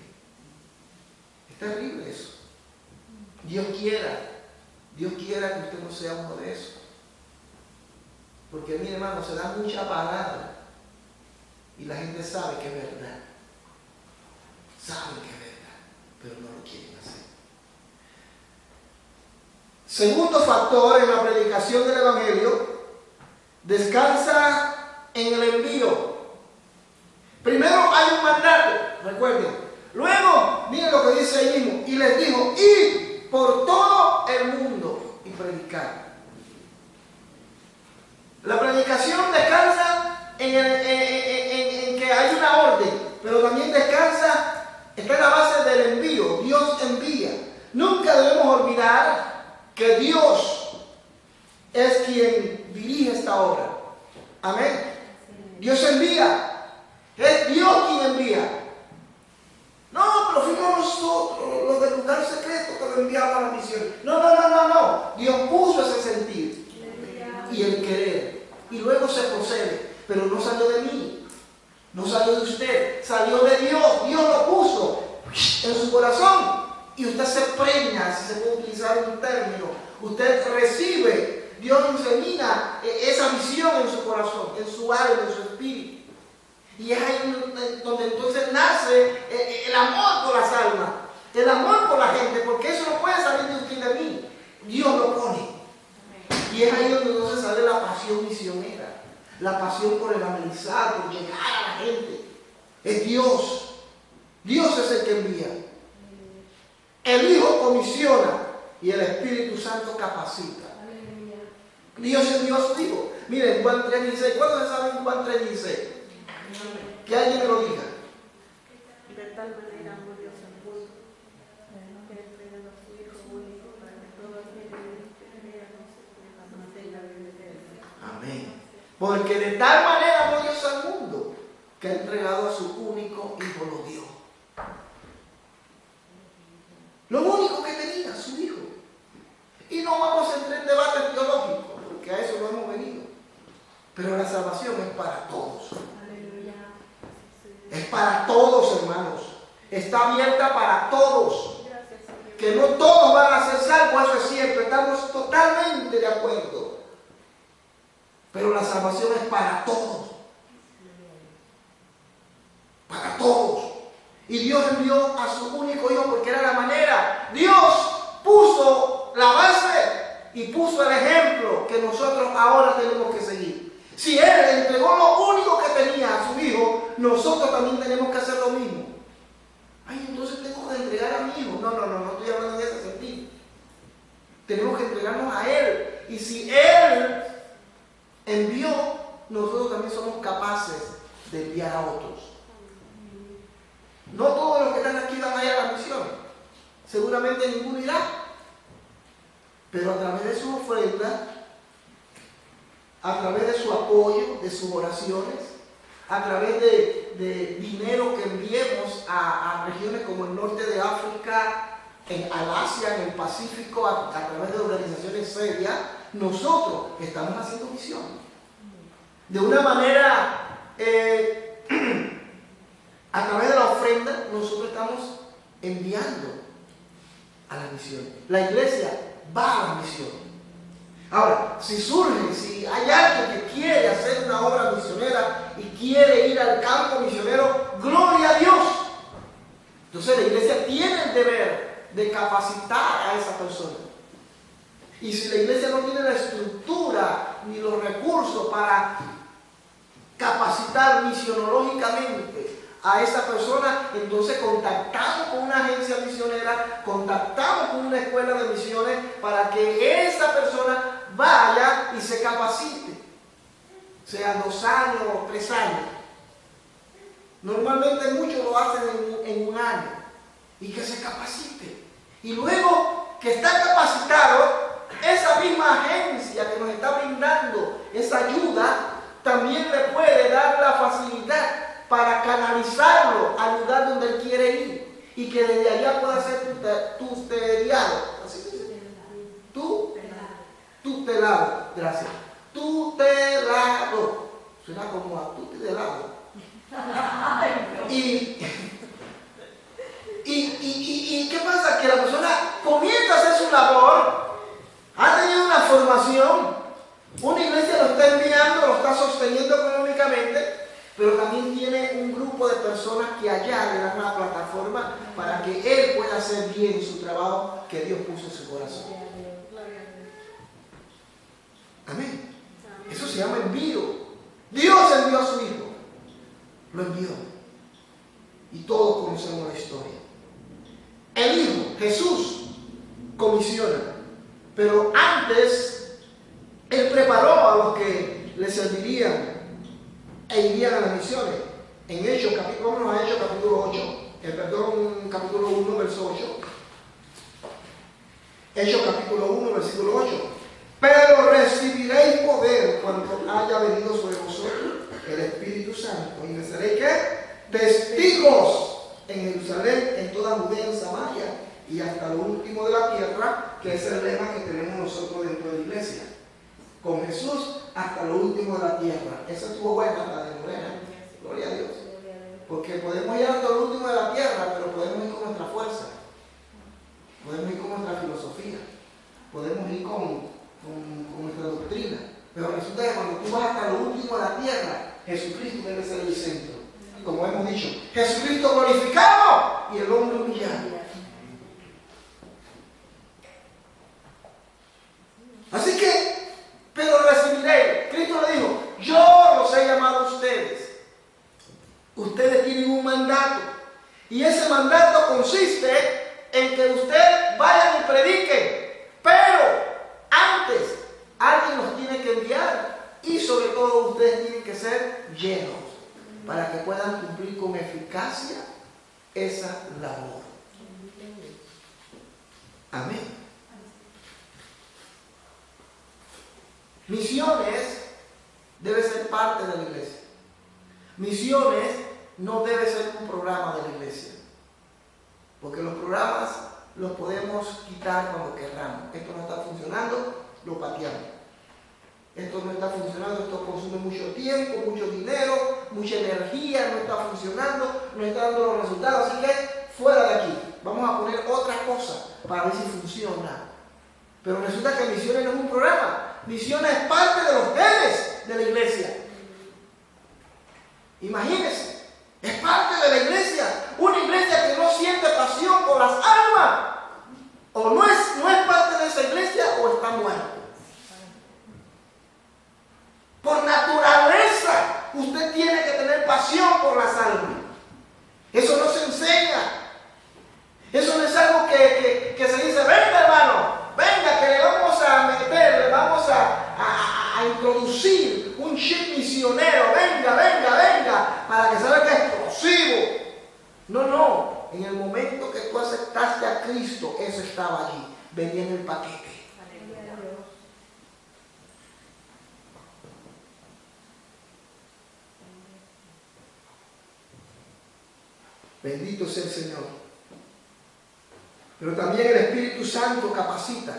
Speaker 1: Es terrible eso. Dios quiera que usted no sea uno de esos. Porque mi hermano, se da mucha palabra y la gente sabe que es verdad. Saben que es verdad, pero no lo quieren hacer. Segundo factor en la predicación del Evangelio, descansa en el envío. Primero hay un mandato, recuerden. Luego, miren lo que dice ahí mismo, y les dijo, id por todo el mundo y predicar. La predicación descansa en que hay una orden, pero también descansa. Está en la base del envío. Dios envía. Nunca debemos olvidar que Dios es quien dirige esta obra. Amén. Dios envía. Es Dios quien envía. No, pero fuimos nosotros, los del lugar secreto, que lo enviamos a la misión. No. Dios puso ese sentir y el querer. Y luego se procede. Pero no salió de mí. No salió de usted, salió de Dios. Dios lo puso en su corazón. Y usted se preña, si se puede utilizar un término. Usted recibe, Dios insemina esa visión en su corazón, en su alma, en su espíritu. Y es ahí donde entonces nace el amor por las almas, el amor por la gente, porque eso no puede salir de usted y de mí. Dios lo pone. Y es ahí donde entonces sale la pasión misionera. La pasión por evangelizar, por llegar a la gente. Es Dios. Dios es el que envía. El Hijo comisiona y el Espíritu Santo capacita. Dios envió a su Hijo. Miren, Juan 3:16. ¿Cuántos se saben Juan 3:16? Que alguien me lo diga.
Speaker 2: De tal manera amó Dios al mundo, que entregó a su Hijo único para que todo aquel que crea no se tenga vida eterna.
Speaker 1: Amén. Porque de tal manera amó Dios al mundo que ha entregado a su único Hijo, lo dio. Lo único que tenía, su Hijo. Y no vamos a entrar en debates teológicos, porque a eso no hemos venido. Pero la salvación es para todos. Es para todos, hermanos. Está abierta para todos. Que no todos van a ser salvos, eso es cierto. Estamos totalmente de acuerdo. Pero la salvación es para todos. Para todos. Y Dios envió a su único Hijo porque era la manera. Dios puso la base y puso el ejemplo que nosotros ahora tenemos que seguir. Si Él entregó lo único que tenía a su Hijo, nosotros también tenemos que hacer lo mismo. Ay, entonces tengo que entregar a mi hijo. No estoy hablando en ese sentido. Tenemos que entregarnos a Él. Y si Él envió, nosotros también somos capaces de enviar a otros. No todos los que están aquí van a ir a las misiones. Seguramente ninguno irá. Pero a través de sus ofrendas, a través de su apoyo, de sus oraciones, a través de dinero que enviemos a regiones como el norte de África, al Asia, en el Pacífico, a través de organizaciones serias, nosotros estamos haciendo misión. De una manera, a través de la ofrenda, nosotros estamos enviando a la misión. La iglesia va a la misión. Ahora, si hay alguien que quiere hacer una obra misionera y quiere ir al campo misionero, ¡gloria a Dios! Entonces la iglesia tiene el deber de capacitar a esa persona. Y si la iglesia no tiene la estructura ni los recursos para capacitar misionológicamente a esa persona, entonces contactamos con una agencia misionera, contactamos con una escuela de misiones para que esa persona vaya y se capacite, sea 2 años o 3 años. Normalmente muchos lo hacen en 1 año, y que se capacite. Y luego que está capacitado, esa misma agencia que nos está brindando esa ayuda, también le puede dar la facilidad para canalizarlo al lugar donde él quiere ir, y que desde allá pueda ser tutelado. ¿Así se dice? Tutelado. Gracias. Tutelado. Suena como a tutelado. ¿Y qué pasa? Que la persona comienza a hacer su labor, ha tenido una formación, una iglesia lo está enviando, lo está sosteniendo económicamente, pero también tiene un grupo de personas que allá le dan una plataforma para que él pueda hacer bien su trabajo que Dios puso en su corazón. Amén. Eso se llama envío. Dios envió a su Hijo. Lo envió. Y todos conocemos la historia. El Hijo, Jesús, comisiona. Pero antes, Él preparó a los que le servirían e irían a las misiones. En Hechos, vámonos a Hechos capítulo 8, capítulo 1, verso 8. Hechos capítulo 1, versículo 8. Pero recibiréis poder cuando haya venido sobre vosotros el Espíritu Santo, y me seréis ¿qué? Testigos en Jerusalén, en toda Judea, en Samaria y hasta lo último de la tierra, que es el lema que tenemos nosotros dentro de la iglesia. Con Jesús hasta lo último de la tierra. Esa estuvo buena, la de Morena. Gloria a Dios. Porque podemos ir hasta lo último de la tierra, pero podemos ir con nuestra fuerza. Podemos ir con nuestra filosofía. Podemos ir con nuestra doctrina. Pero resulta que cuando tú vas hasta lo último de la tierra, Jesucristo debe ser el centro. Como hemos dicho, Jesucristo glorificado y el hombre humillado. Así que, pero recibiréis. Cristo le dijo, yo los he llamado a ustedes. Ustedes tienen un mandato. Y ese mandato consiste en que ustedes vayan y prediquen. Pero antes, alguien los tiene que enviar. Y sobre todo ustedes tienen que ser llenos para que puedan cumplir con eficacia esa labor. Amén. Misiones debe ser parte de la iglesia. Misiones no debe ser un programa de la iglesia. Porque los programas los podemos quitar cuando querramos. Esto no está funcionando, lo pateamos. Esto no está funcionando, esto consume mucho tiempo, mucho dinero, mucha energía, no está funcionando, no está dando los resultados. Así que fuera de aquí. Vamos a poner otra cosa para ver si funciona. Pero resulta que misiones no es un programa. Misiones es parte de los genes de la iglesia. Imagínense, es parte de la iglesia. Una iglesia que no siente pasión por las almas, o no es parte de esa iglesia o está muerta. Por naturaleza, usted tiene que tener pasión pasión por las almas. Eso no se enseña. Eso no es algo que se dice, venga hermano, venga que le vamos a meter, le vamos a introducir un chip misionero, venga, para que salga explosivo. No, en el momento que tú aceptaste a Cristo, eso estaba allí, venía en el paquete. Bendito sea el Señor. Pero también el Espíritu Santo capacita.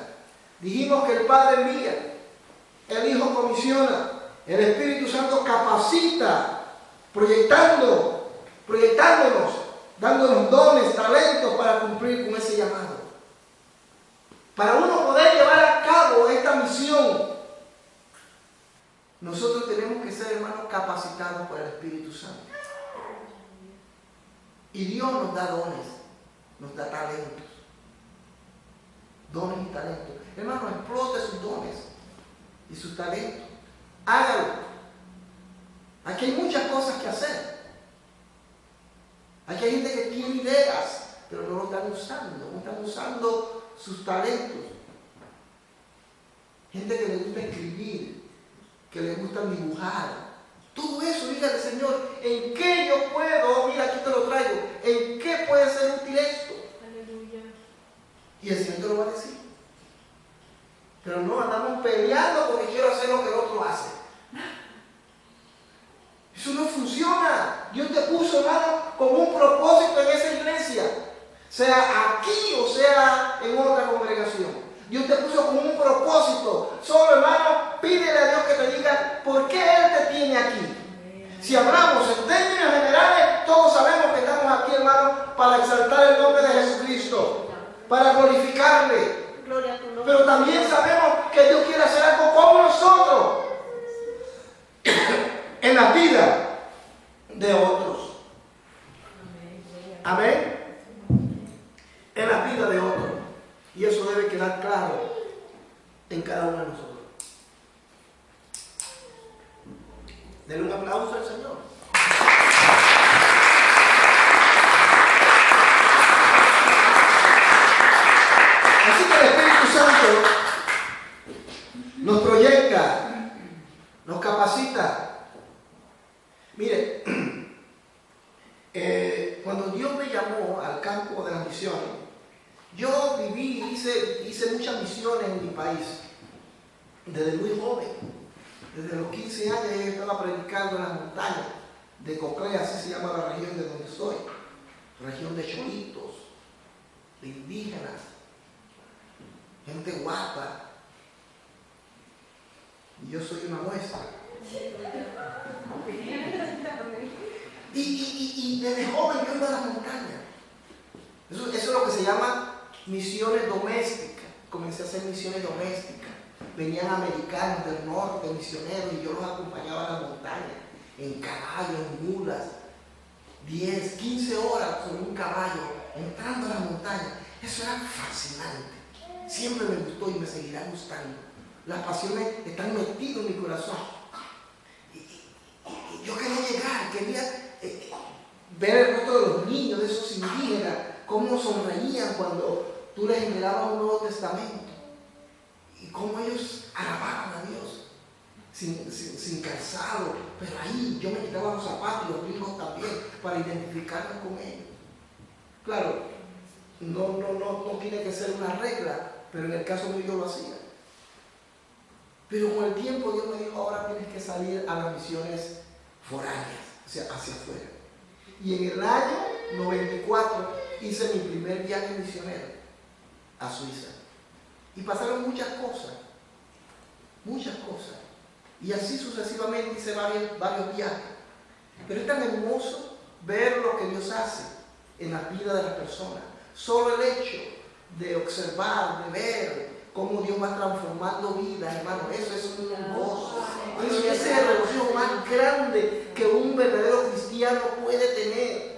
Speaker 1: Dijimos que el Padre envía, el Hijo comisiona, el Espíritu Santo capacita, proyectándonos, dándonos dones, talentos para cumplir con ese llamado. Para uno poder llevar a cabo esta misión, nosotros tenemos que ser, hermanos, capacitados por el Espíritu Santo. Y Dios nos da dones, nos da talentos. Dones y talentos. Hermano, explote sus dones y sus talentos. Hágalo. Aquí hay muchas cosas que hacer. Aquí hay gente que tiene ideas, pero no lo están usando. No están usando sus talentos. Gente que le gusta escribir, que le gusta dibujar. Todo eso, dígale, Señor, ¿en qué yo puedo? Mira, aquí te lo traigo. ¿En qué puede ser útil esto? Aleluya. Y el Señor te lo va a decir. Pero no andamos peleando porque quiero hacer lo que el otro hace. Eso no funciona. Dios te puso, hermano, con un propósito en esa iglesia. Sea aquí o sea en otra congregación. Dios te puso con un propósito. Solo, hermano, pídele a Dios que te diga por qué Él te tiene aquí. Si hablamos en términos generales, todos sabemos que estamos aquí, hermano, para exaltar el nombre de Jesucristo, para glorificarle. Pero también sabemos que Dios quiere hacer algo con nosotros en la vida de otros. Amén. En la vida de otros. Y eso debe quedar claro en cada uno de nosotros. Denle un aplauso al Señor. Así que el Espíritu Santo nos proyecta, nos capacita. Mire, cuando Dios me llamó al campo de las misiones, yo viví, hice muchas misiones en mi país, desde muy joven. Desde los 15 años yo estaba predicando en las montañas de Coclea, así se llama la región de donde soy, región de cholitos, de indígenas, gente guapa. Y yo soy una muestra. Y desde joven yo iba a las montañas. Eso es lo que se llama misiones domésticas. Comencé a hacer misiones domésticas. Venían americanos del norte, misioneros, y yo los acompañaba a la montaña, en caballos, en mulas, 10, 15 horas sobre un caballo, entrando a la montaña. Eso era fascinante. Siempre me gustó y me seguirá gustando. Las pasiones están metidas en mi corazón. Y yo quería llegar, quería ver el rostro de los niños, de esos indígenas, cómo sonreían cuando tú les enviabas un Nuevo Testamento. Y cómo ellos alababan a Dios, sin calzado, pero ahí yo me quitaba los zapatos y los gringos también, para identificarnos con ellos. Claro, no tiene que ser una regla, pero en el caso mío yo lo hacía. Pero con el tiempo Dios me dijo, ahora tienes que salir a las misiones foráneas, o sea, hacia afuera. Y en el año 94 hice mi primer viaje misionero a Suiza. Y pasaron muchas cosas. Y así sucesivamente hice varios viajes. Pero es tan hermoso ver lo que Dios hace en la vida de las personas. Solo el hecho de observar, de ver cómo Dios va transformando vidas, hermano, eso es un gozo. Eso es el regocijo más grande que un verdadero cristiano puede tener.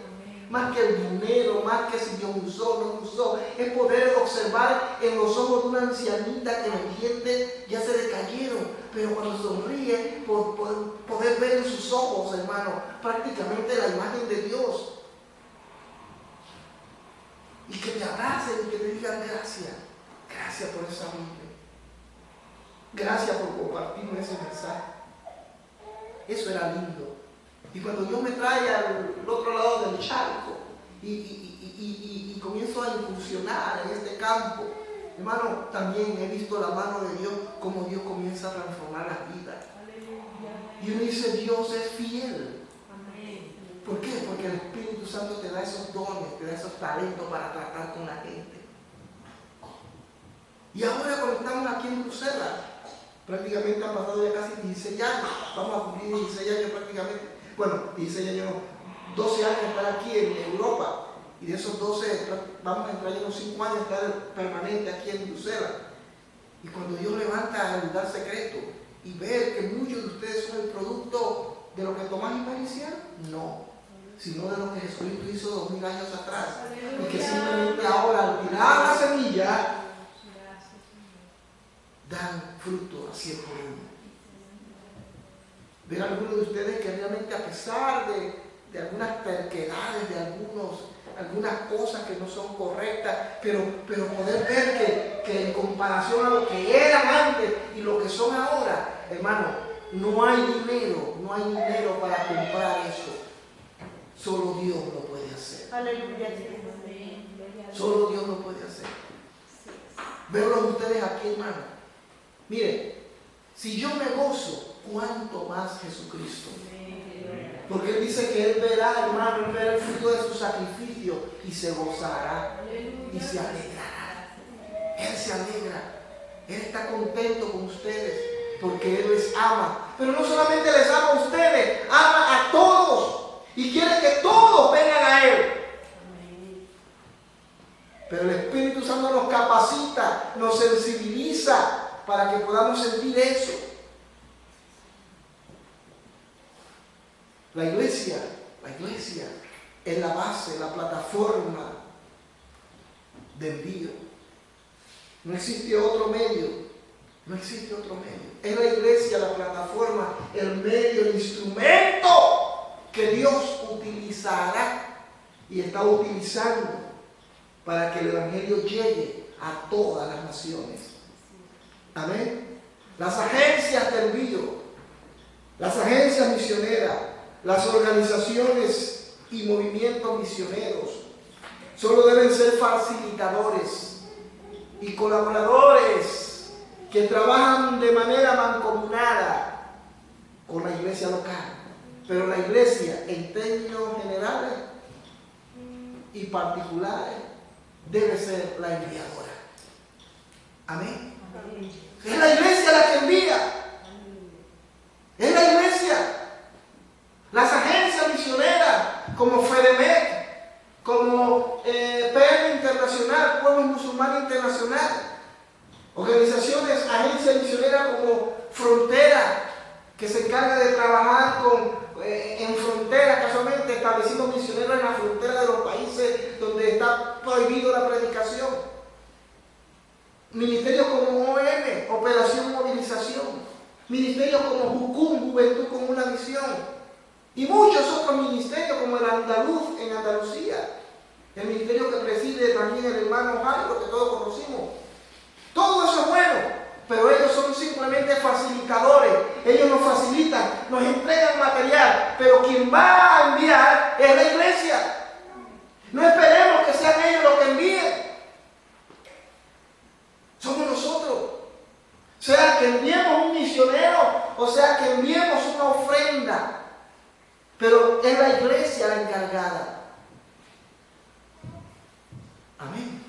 Speaker 1: más que el dinero, más que si Dios usó o no usó, es poder observar en los ojos de una ancianita que los dientes ya se le cayeron, pero cuando sonríe, poder ver en sus ojos, hermano, prácticamente la imagen de Dios. Y que te abracen y que te digan gracias, gracias por esa vida, gracias por compartirme ese mensaje. Eso era lindo. Y cuando Dios me trae al otro lado del charco y comienzo a incursionar en este campo, hermano, también he visto la mano de Dios, como Dios comienza a transformar las vidas. Y uno dice, Dios es fiel. ¿Por qué? Porque el Espíritu Santo te da esos dones, te da esos talentos para tratar con la gente. Y ahora cuando estamos aquí en Bruselas, prácticamente han pasado ya casi 16 años, vamos a cumplir 16 años prácticamente, bueno, 16 años, 12 años de estar aquí en Europa, y de esos 12 vamos a entrar ya unos 5 años de estar permanente aquí en Bruselas. Y cuando Dios levanta el lugar secreto y ver que muchos de ustedes son el producto de lo que Tomás y María hicieron, no, sino de lo que Jesucristo hizo 2000 años atrás, y que simplemente ahora al tirar la semilla dan fruto a 100 por uno. Ver a algunos de ustedes que realmente, a pesar de algunas terquedades, de algunas cosas que no son correctas, pero poder ver que en comparación a lo que eran antes y lo que son ahora, hermano, no hay dinero para comprar eso. Solo Dios lo puede hacer.
Speaker 2: Aleluya.
Speaker 1: Solo Dios lo puede hacer. Verlos ustedes aquí, hermano. Mire, si yo me gozo, ¿cuánto más Jesucristo? Porque Él dice que Él verá, hermano, Él verá el fruto de su sacrificio y se gozará y se alegrará. Él se alegra. Él está contento con ustedes porque Él les ama. Pero no solamente les ama a ustedes, ama a todos y quiere que todos vengan a Él. Pero el Espíritu Santo nos capacita, nos sensibiliza para que podamos sentir eso. La iglesia es la base, la plataforma de envío. No existe otro medio. No existe otro medio. Es la iglesia la plataforma, el medio, el instrumento que Dios utilizará y está utilizando para que el Evangelio llegue a todas las naciones. Amén. Las agencias de envío, las agencias misioneras, las organizaciones y movimientos misioneros solo deben ser facilitadores y colaboradores que trabajan de manera mancomunada con la iglesia local. Pero la iglesia, en términos generales y particulares, debe ser la enviadora. Amén. Es la iglesia la que envía. Es la iglesia. Las agencias misioneras como FEDEMEC, como PN Internacional, Pueblo Musulmán Internacional, organizaciones, agencias misioneras como Frontera, que se encarga de trabajar en fronteras, casualmente estableciendo misioneros en la frontera de los países donde está prohibido la predicación. Ministerios como OM, Operación Movilización, ministerios como Jucum, Juventud con una Misión, y muchos otros ministerios como el Andaluz en Andalucía, el ministerio que preside también el hermano Jairo, que todos conocimos. Todo eso es bueno, pero ellos son simplemente facilitadores. Ellos nos facilitan, nos entregan material, pero quien va a enviar es la iglesia. No esperemos que sean ellos los que envíen. Somos nosotros. Sea que enviemos un misionero, o sea que enviemos una ofrenda, pero es la iglesia la encargada. Amén.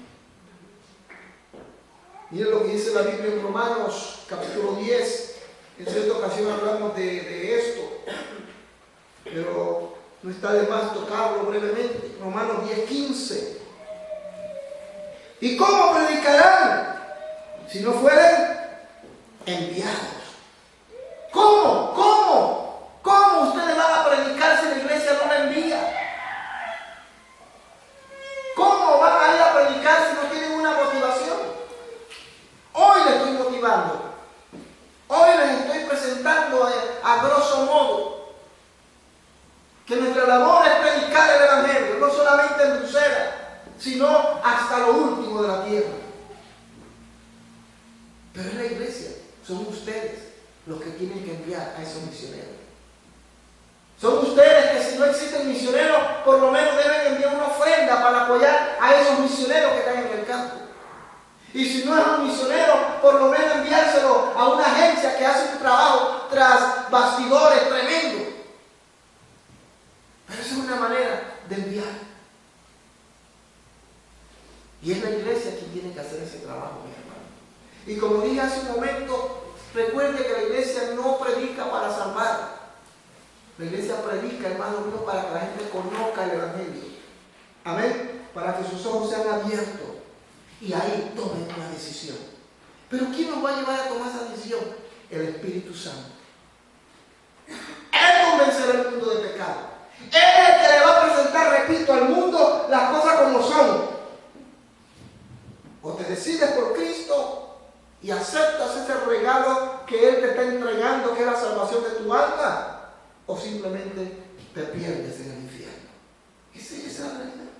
Speaker 1: Miren lo que dice la Biblia en Romanos capítulo 10. En cierta ocasión hablamos de esto, pero no está de más tocarlo brevemente. Romanos 10:15. ¿Y cómo predicarán si no fueren enviados? ¿Cómo ustedes van a predicar si la iglesia no la envía? hasta lo último de la tierra. Pero es la iglesia, son ustedes los que tienen que enviar a esos misioneros. Son ustedes que si no existen misioneros, por lo menos deben enviar una ofrenda para apoyar a esos misioneros que están en el campo. Y si no es un misionero, por lo menos enviárselo a una agencia que hace un trabajo tras bastidores tremendo. Pero esa es una manera de enviar. Y es la iglesia quien tiene que hacer ese trabajo, mi hermano. Y como dije hace un momento, recuerde que la iglesia no predica para salvar. La iglesia predica, hermano mío, para que la gente conozca el evangelio. Amén. Para que sus ojos sean abiertos y ahí tomen una decisión. Pero ¿quién nos va a llevar a tomar esa decisión? El Espíritu Santo. Él convencerá al mundo de pecado. Él es el que le va a presentar, repito, al mundo las cosas como son. O te decides por Cristo y aceptas ese regalo que Él te está entregando, que es la salvación de tu alma, o simplemente te pierdes en el infierno. Esa es la realidad.